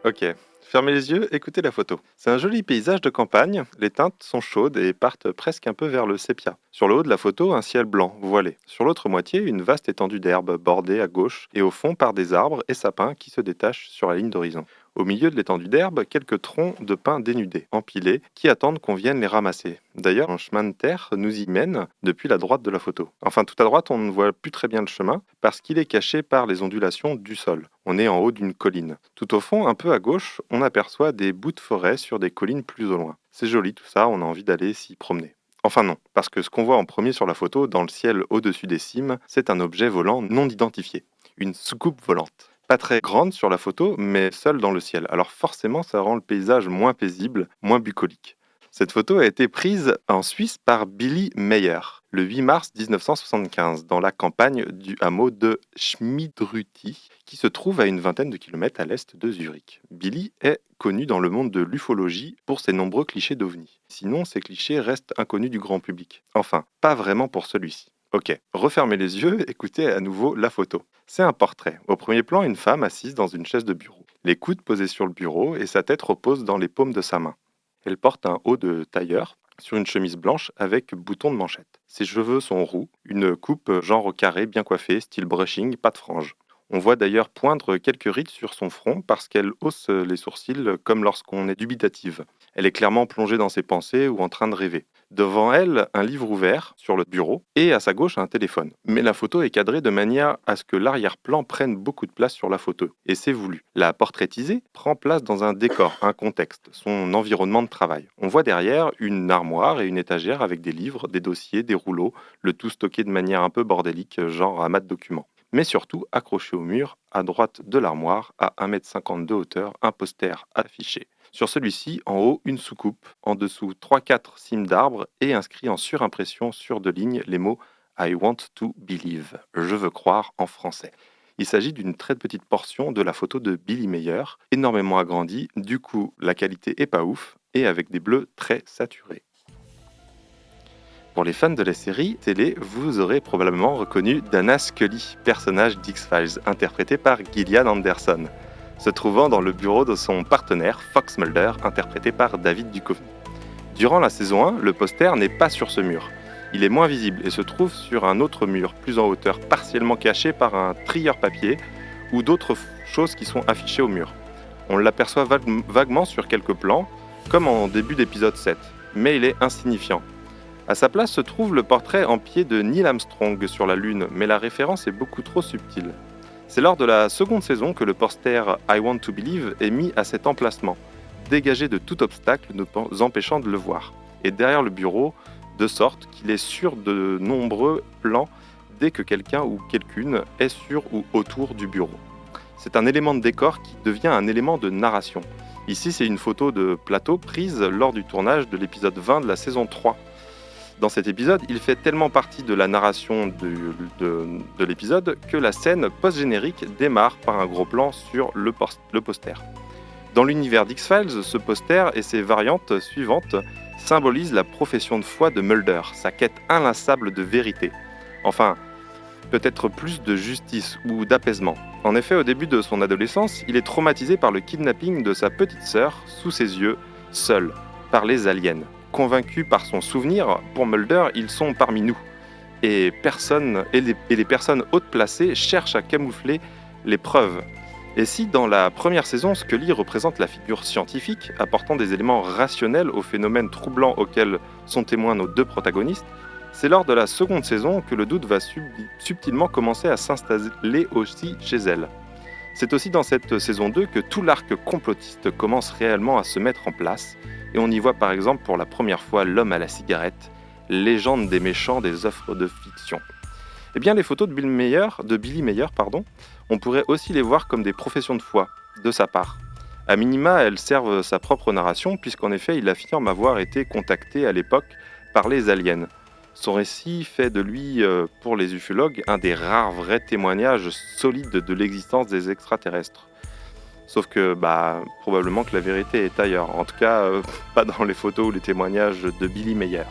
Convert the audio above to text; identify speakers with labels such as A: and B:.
A: Ok. Fermez les yeux, écoutez la photo. C'est un joli paysage de campagne, les teintes sont chaudes et partent presque un peu vers le sépia. Sur le haut de la photo, un ciel blanc, voilé. Sur l'autre moitié, une vaste étendue d'herbe bordée à gauche et au fond par des arbres et sapins qui se détachent sur la ligne d'horizon. Au milieu de l'étendue d'herbe, quelques troncs de pin dénudés, empilés, qui attendent qu'on vienne les ramasser. D'ailleurs, un chemin de terre nous y mène depuis la droite de la photo. Enfin, tout à droite, on ne voit plus très bien le chemin parce qu'il est caché par les ondulations du sol. On est en haut d'une colline. Tout au fond, un peu à gauche, on aperçoit des bouts de forêt sur des collines plus au loin. C'est joli tout ça, on a envie d'aller s'y promener. Enfin non, parce que ce qu'on voit en premier sur la photo, dans le ciel au-dessus des cimes, c'est un objet volant non identifié, une soucoupe volante. Pas très grande sur la photo, mais seule dans le ciel. Alors forcément, ça rend le paysage moins paisible, moins bucolique. Cette photo a été prise en Suisse par Billy Meyer le 8 mars 1975 dans la campagne du hameau de Schmidrüti qui se trouve à une vingtaine de kilomètres à l'est de Zurich. Billy est connu dans le monde de l'ufologie pour ses nombreux clichés d'ovnis. Sinon, ces clichés restent inconnus du grand public. Enfin, pas vraiment pour celui-ci. Ok, refermez les yeux, écoutez à nouveau la photo. C'est un portrait. Au premier plan, une femme assise dans une chaise de bureau. Les coudes posés sur le bureau et sa tête repose dans les paumes de sa main. Elle porte un haut de tailleur sur une chemise blanche avec bouton de manchette. Ses cheveux sont roux, une coupe genre au carré bien coiffée, style brushing, pas de frange. On voit d'ailleurs poindre quelques rides sur son front parce qu'elle hausse les sourcils comme lorsqu'on est dubitative. Elle est clairement plongée dans ses pensées ou en train de rêver. Devant elle, un livre ouvert sur le bureau et à sa gauche un téléphone. Mais la photo est cadrée de manière à ce que l'arrière-plan prenne beaucoup de place sur la photo. Et c'est voulu. La portraitisée prend place dans un décor, un contexte, son environnement de travail. On voit derrière une armoire et une étagère avec des livres, des dossiers, des rouleaux, le tout stocké de manière un peu bordélique, genre amas de documents. Mais surtout, accroché au mur, à droite de l'armoire, à 1,50 m de hauteur, un poster affiché. Sur celui-ci, en haut, une soucoupe, en dessous 3-4 cimes d'arbres et inscrit en surimpression sur 2 lignes les mots I want to believe, je veux croire en français. Il s'agit d'une très petite portion de la photo de Billy Meyer, énormément agrandie, du coup la qualité est pas ouf, et avec des bleus très saturés. Pour les fans de la série télé, vous aurez probablement reconnu Dana Scully, personnage d'X-Files, interprété par Gillian Anderson, se trouvant dans le bureau de son partenaire Fox Mulder, interprété par David Duchovny. Durant la saison 1, le poster n'est pas sur ce mur. Il est moins visible et se trouve sur un autre mur, plus en hauteur, partiellement caché par un trieur papier ou d'autres choses qui sont affichées au mur. On l'aperçoit vaguement sur quelques plans, comme en début d'épisode 7, mais il est insignifiant. À sa place se trouve le portrait en pied de Neil Armstrong sur la Lune, mais la référence est beaucoup trop subtile. C'est lors de la seconde saison que le poster I Want to Believe est mis à cet emplacement, dégagé de tout obstacle nous empêchant de le voir, et derrière le bureau, de sorte qu'il est sur de nombreux plans dès que quelqu'un ou quelqu'une est sur ou autour du bureau. C'est un élément de décor qui devient un élément de narration. Ici, c'est une photo de plateau prise lors du tournage de l'épisode 20 de la saison 3. Dans cet épisode, il fait tellement partie de la narration de l'épisode que la scène post-générique démarre par un gros plan sur le poster. Dans l'univers d'X-Files, ce poster et ses variantes suivantes symbolisent la profession de foi de Mulder, sa quête inlassable de vérité. Enfin, peut-être plus de justice ou d'apaisement. En effet, au début de son adolescence, il est traumatisé par le kidnapping de sa petite sœur, sous ses yeux, seul, par les aliens. Convaincu par son souvenir, pour Mulder, ils sont parmi nous. Et les personnes hautes placées cherchent à camoufler les preuves. Et si dans la première saison, Scully représente la figure scientifique, apportant des éléments rationnels aux phénomènes troublants auxquels sont témoins nos deux protagonistes, c'est lors de la seconde saison que le doute va subtilement commencer à s'installer aussi chez elle. C'est aussi dans cette saison 2 que tout l'arc complotiste commence réellement à se mettre en place, et on y voit par exemple pour la première fois l'homme à la cigarette, légende des méchants des œuvres de fiction. Eh bien les photos de Billy Meyer, on pourrait aussi les voir comme des professions de foi, de sa part. A minima, elles servent sa propre narration, puisqu'en effet il affirme avoir été contacté à l'époque par les aliens. Son récit fait de lui, pour les ufologues, un des rares vrais témoignages solides de l'existence des extraterrestres. Sauf que, probablement que la vérité est ailleurs. En tout cas, pas dans les photos ou les témoignages de Billy Meyer.